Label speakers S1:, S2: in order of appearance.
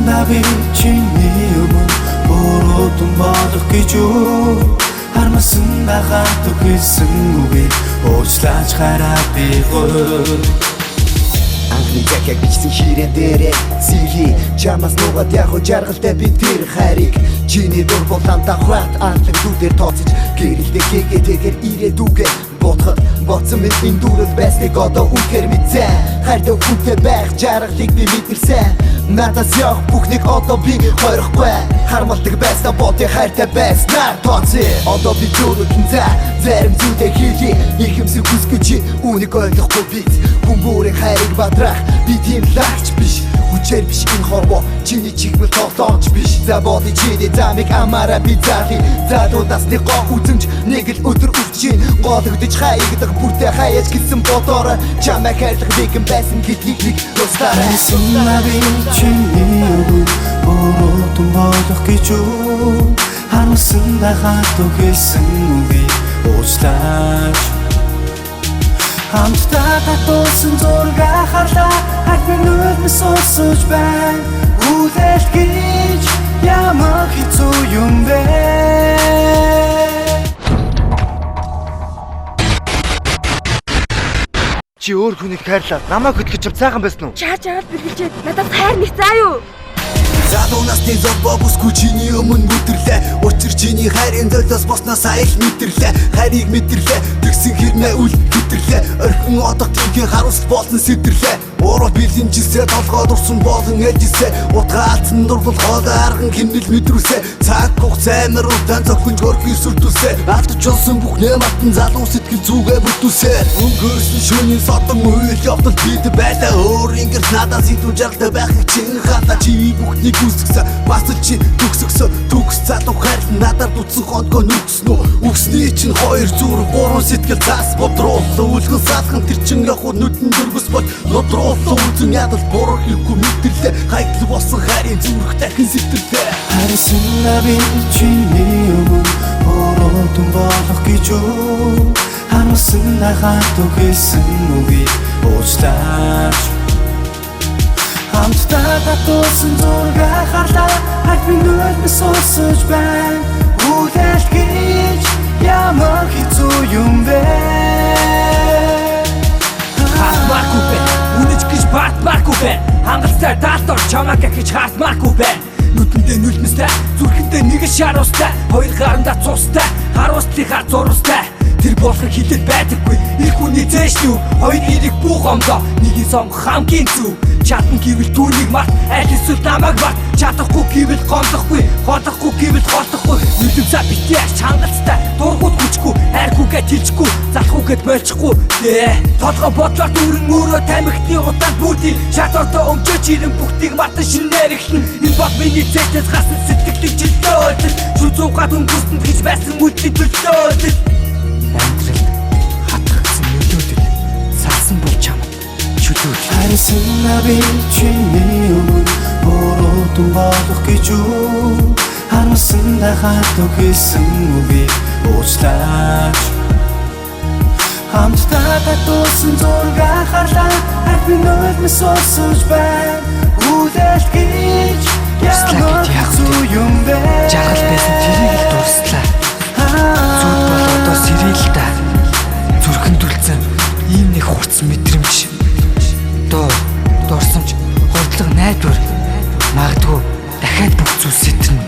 S1: Хармасандаа би чиний өмнө өөрөөдөн болох гэж юу? Хармасандаа хатуу хэлсэн үгийг уучлаач хараад би гоо.
S2: Анхны захиаг бичсэн ширээн дээрээ сэрхий чамаас нугаад яг жаргалтай би тэр хайрыг чиний дур болон давхрат анхлаг дүүдээр тооцож гэрэлтэй гэгээтэйгээр ирээдүгээ бодоход бодсон минь энэ дүүрэл байсныг одоо үнэхээр мэдсэн. Хайртай хүнтэй байх жаргалыг би мэдэрсэн. Надаас явах бүхнийг одоо би хойрохгүй. Хармалдаг байснаа бодё хайртай байснаар тооцъё. Одоо би дөрөвдөн зарим зүйлээ хийе. Ихэмсэг хүсгэж үнийг ойлгохгүй би. Хүмүүрийн хайрыг бадрах би тийм лагч биш. Хүчээр биш энэ хорвоо чиний чигмэл тоглоомч биш. За боди чиний замыг амаараа би заахи. За дуудасны гоо үзэмж нэг л өдөр үржин гологдож хаягдах бүртээ хаяж гисэн бодороо чамайг хайрлах нэгэн байсан гэдгийг нэг тусаарай.
S1: Хармасандаа би чиний өмнө өөрөөдөн болох гэж юу? Хармасандаа хатуу хэлсэн үгийг уучлаач. Хамтдаа татуулсан зураг харлаа хатны нүднээс сонсож байна. Үлээл гэж ямар хэцүү юм бэ?
S3: Чи өөр хүнийг хайрлаад намайг хөтлөж чам цаахан байсан уу?
S4: Чааж аваад бэрхжээд надад хайр нэг заа юу?
S2: Залуунасны зовбо бүсгүй чиний өмнө бүтэрлээ. Учир чиний хайрын золиос босноос аял мэдэрлээ. Хайрыг мэдэрлээ. Тэгсэн хэрнээ үл хэтэрлээ. Орхин одох тийхээ харуулс болсон сэтэрлээ. Уурал билэмжсээ толгойд урсан болон ээлжсээ. Утгаалцсан дурлал арган хэмнэл мэдрүүлсээ. Цаг хугацаа амар удаан зохинж горхи сүрдүүлсээ. Автч олсон бүхнээ матан залуу сэтгэл зүгээ бүтүүлсээ. Өнгөрсөн шөнийн содон үйл явдал бид байлаа. Өөр ингэр надаас илүү жаргалтай байхыг чин хата чи бүхнийг үсгсэн бас чи төгсгсөн төгс залуу хайрлан надад утсан хонгоо нүгснө. Үгсний чинь хоёр зүрх гурван сэтгэл зас бодруулсан үлгэн салхан тэр чин явах нүдэн дөрвөс бод нодруулсан үзэн ядал буруу хийхгүй мэдэрлээ. Хайгл болсон хайрын зүрх дахин сэтгэлээ.
S1: Хармасандаа би чиний өмнө өөрөөдөн болох гэж юу? Хармасандаа хатуу хэлсэн үгийг уучлаач. Хамтдаа татуулсан зураг харлаа хатны нүднээс сонсож байна. Үлээл гэж ямар хэцүү юм бэ?
S5: Хатмааргүй бэ, үнэж гэж бартмааргүй бэ. Хангалттай даалтор чамайг гэж хартмааргүй бэ. Нүдэндээ нүлмэстэй, зүрхэндээ нэг шар устай. Хоёр гарандаа цустай, харуулсны хар зурустай. Тэр болохыг хилээд байдаггүй. Их хүний зээш юу? Хоёр ирэх бүх омдоо нэгийг сонгох хамгийн зүв. Чадна гэвэл түүнийг март, аль эсвэл намайг март. Чадахгүй гэвэл гомдохгүй, холохгүй гэвэл холдохгүй. Нүдэм цаа битгий арч хангалттай. Дургууд хүчгүй, хайргүйгээ тэлжгүй, залхуугээд болчихгүй. Толгой бодлоор дүүрэн өөрөө тамхитны утаанд бүүдий. Шатоотой өмчөөч ирэн бүгдийг мартан шинээр эхлэн. Энэ бол миний зэтээс гасан сэтгэлийн жилдөөдөл. Шүзүүгаад өнгөрсөнд гэж байсан мүдлийн төлөөдөл. Амглалд хатгагдсан нөлөөдөл салсан бол чамд чөлөөдөл.
S1: Хармасандаа би чиний өмнө өөрөөдөн болох гэж юу? Хармасандаа хатуу хэлсэн үгийг уучлаач. Хамтдаа татуулсан зураг харлаа хатны нүднээс сонсож байна. Үлээл гэж ямар хэцүү юм бэ?
S5: Жаргал байсан тэрийг л дурслаа. Зүуд бол одоо сэрэл та. Зүрхэнд үлдсэн ийм нэг хурц мэдрэмж. Дурсамж, хордлого найдвар. Магадгүй дахиад бүх зүйл сэтэрнэ.